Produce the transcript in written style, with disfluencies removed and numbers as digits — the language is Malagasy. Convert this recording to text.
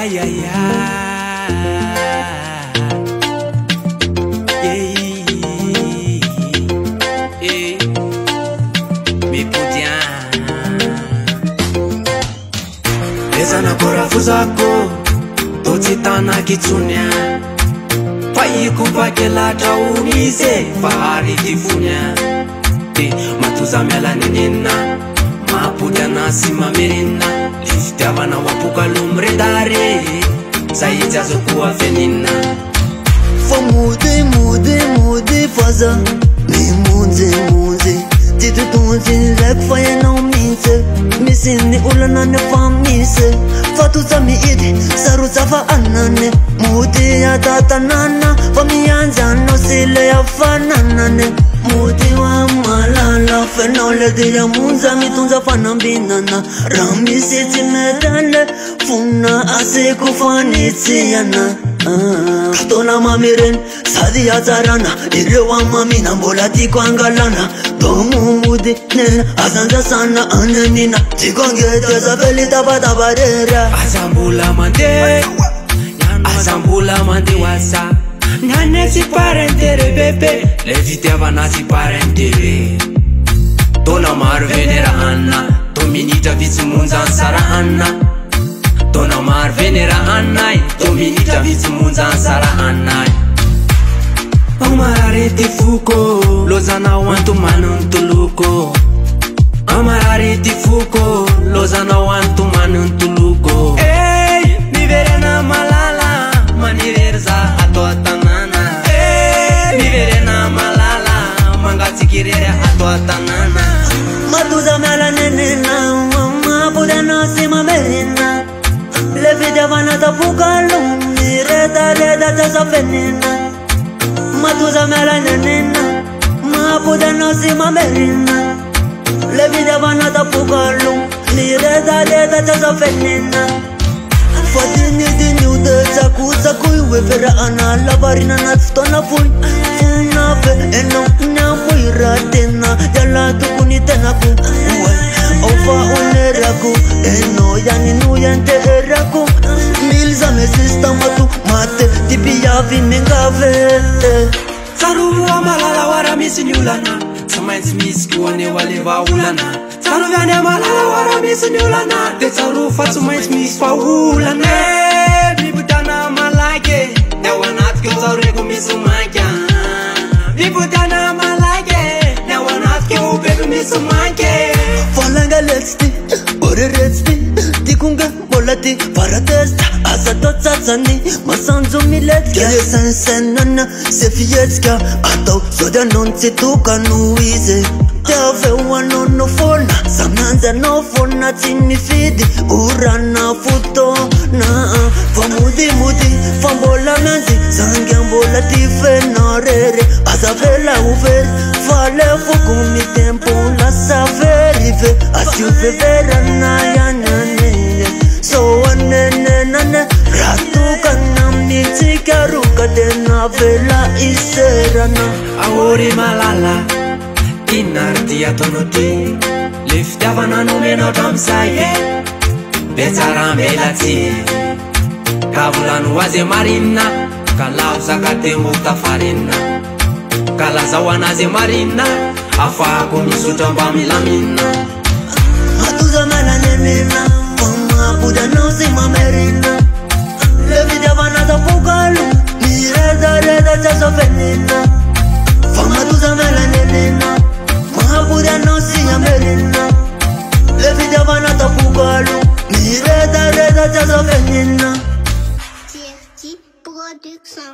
ay, ay, ay. Mipudia eza na korafuzako tocitana kitsunya paikupakela unize fahari kifunya matuza melaninina mapudia nasima merina liftavana wapuka lumredare saijazokuwa fenina famude mude faza mi munze titutunzi rap fire no minse misini ulana ne famise fatuza mi idi saruza fa anane mude ya tatanana famiyanza no sile ya fananane mude wa malala fenole de ya munza mitunza fanambinana ramise timedale funa ase kufanitiana Katona mamiren sadia zarana irewa mami nambola tikwangalana domude nena azanja sana ananina tikongete zabelita batabarera azambula mande wasa nane si parentere bebe levite avana si parentere tona marvenera anna dominita vizimunza ansara anna Dona mar venera annai dominita vizimunza ansara annai amararete fuko lozana wantu manuntuluko amararete fuko lozana wantu manuntuluko hey mi verena malala maniverza atotanana hey mi verena malala mangatsikirere atotanana matuza mala nenena mama budana sima merina le video vana tapuka lumi reda tasa fenina matuza mela nenina mapuda no sima merina le video vana tapuka lumi reda tasa fenina fatini di nyude zaku wefera ana labarina natstona fui funa fe eno nyamuira tena yala tukuni tena ku ofa oneraku eno yani nuyente eraku milza mesista matu mate tipi ya vimengave saru amalala wara misinyulana samains miskiwane wale vaulana saru vane amalala wara misinyulana te saru fatsu mains misfaulana bibutana malage ne wanat ke saru misumanya bibutana malage ne wanat ke ubedu misumanya falanga letsti ore retsti dikunga bolati paradesta azatotsani masanzo milet kele sensenana sefietska ato soda nonti tukanuize tave wanono fona sananza no fona timi fidi urana futo na famudi fambola nanzi sangambola tifenarere azavela uver fale fukumi tempo la saverive asiuve verana yanane so anene ratuka namni tikaruka dena vela iserana aori malala inarti atonoti liftavana numeno tamsaye betara melati kavulan waze marina kalauza katembo tafarina kalazawana ze marina afa komisuta mbamilamina matuza mala nenena mama buda no sima merina levida vana tapukalu reda tasa fenina famatuza mala nenena mama buda no sima merina levida vana tapukalu reda tasa fenina TFT Production.